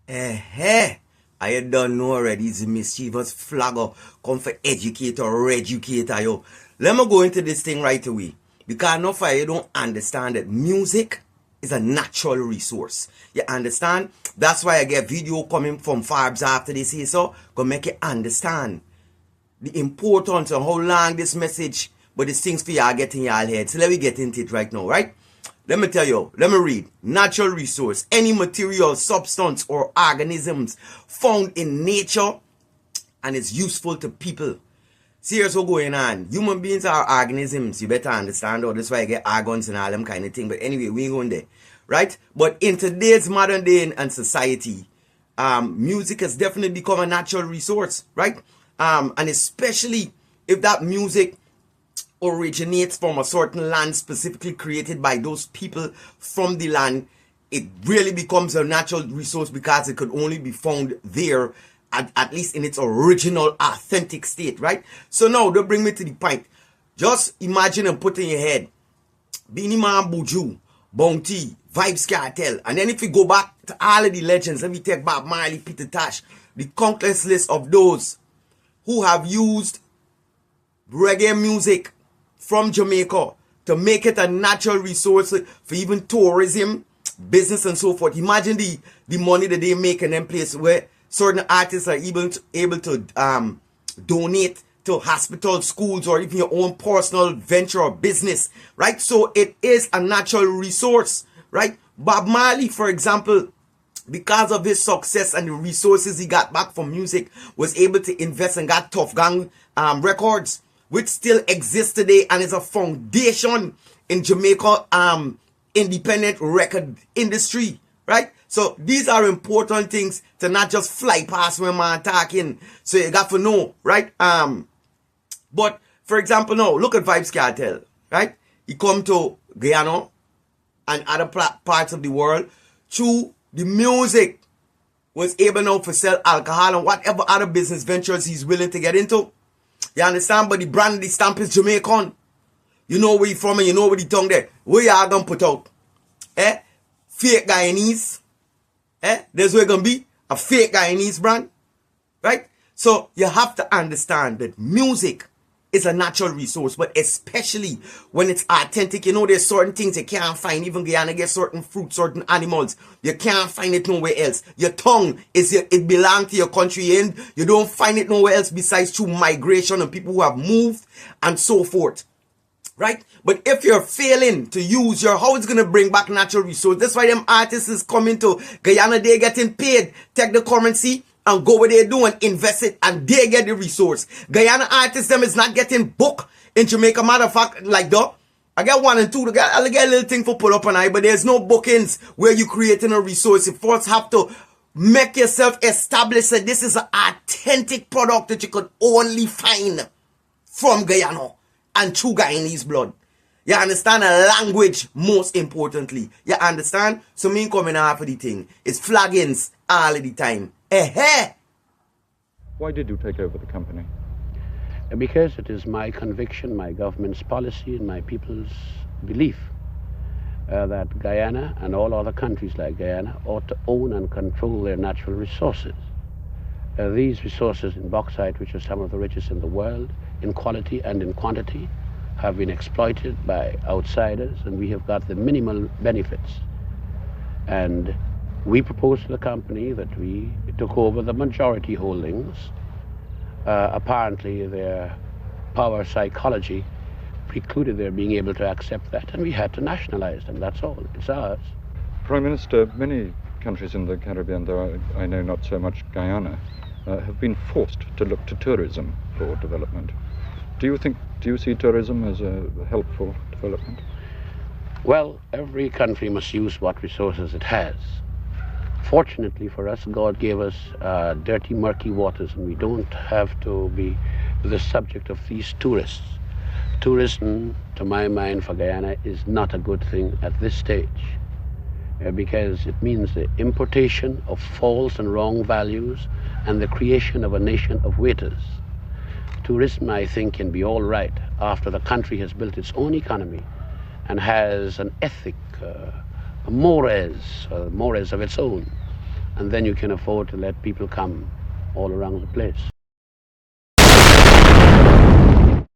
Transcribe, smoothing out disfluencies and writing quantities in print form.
I don't know already. It's a mischievous flagger. Come for educate or educator, yo. Let me go into this thing right away. Because no fire, you don't understand that music is a natural resource. You understand? That's why I get video coming from Farbs after they say so. Gonna make you understand the importance of how long this message, but these things for y'all get in y'all head. So let me get into it right now, right? Let me tell you, let me read. Natural resource, any material, substance, or organisms found in nature and is useful to people. See what's going on. Human beings are organisms. You better understand. Or that's why I get organs and all them kind of thing. But anyway, we ain't going there. Right? But in today's modern day and society, music has definitely become a natural resource. Right? And especially if that music originates from a certain land specifically created by those people from the land, it really becomes a natural resource because it could only be found there at least in its original authentic state, right? So now they bring me to the point. Just imagine and put in your head Beenie Man, Buju, Bounty, Vibes Cartel, and then if you go back to all of the legends, let me take Bob Marley, Peter Tosh, the countless list of those who have used reggae music from Jamaica to make it a natural resource for even tourism, business, and so forth. Imagine the money that they make in them places where certain artists are able to donate to hospitals, schools, or even your own personal venture or business, right? So it is a natural resource, right? Bob Marley, for example, because of his success and the resources he got back from music, was able to invest and got Tough Gang Records, which still exists today and is a foundation in Jamaica independent record industry, right? So these are important things to not just fly past when man talking. So you got to know, right? But for example, now look at Vibes Cartel, right? He come to Guyana and other parts of the world through the music, was able now to sell alcohol and whatever other business ventures he's willing to get into. You understand? But the brand, the stamp is Jamaican. You know where you from and you know where the tongue there. Where you are going to put out? Fake Guyanese. There's where it's going to be. A fake Guyanese brand. Right? So you have to understand that music is a natural resource, but especially when it's authentic. You know, there's certain things you can't find. Even Guyana get certain fruits, certain animals. You can't find it nowhere else. Your tongue, it belongs to your country, and you don't find it nowhere else besides through migration and people who have moved and so forth. Right? But if you're failing to use how it's going to bring back natural resource. That's why them artists is coming to Guyana. They're getting paid. Take the currency and go where they do and invest it, and they get the resource. Guyana artists, them is not getting booked in Jamaica. Matter of fact, like that, I get 1 and 2. I get a little thing for pull up an eye, but there's no bookings where you creating a resource. You first have to make yourself establish that this is an authentic product that you could only find from Guyana and through Guyanese blood. You understand? A language, most importantly. You understand? So me coming half of the thing. It's flaggings all of the time. Why did you take over the company? Because it is my conviction, my government's policy, and my people's belief that Guyana and all other countries like Guyana ought to own and control their natural resources. These resources in bauxite, which are some of the richest in the world, in quality and in quantity, have been exploited by outsiders, and we have got the minimal benefits. And we proposed to the company that we took over the majority holdings. Apparently their power psychology precluded their being able to accept that, and we had to nationalize them. That's all. It's ours. Prime Minister, many countries in the Caribbean, though I know not so much Guyana, have been forced to look to tourism for development. Do you see tourism as a helpful development? Well, every country must use what resources it has. Fortunately for us, God gave us dirty, murky waters, and we don't have to be the subject of these tourists. Tourism, to my mind, for Guyana is not a good thing at this stage because it means the importation of false and wrong values and the creation of a nation of waiters. Tourism, I think, can be all right after the country has built its own economy and has an ethic, mores of its own. and then you can afford to let people come all around the place.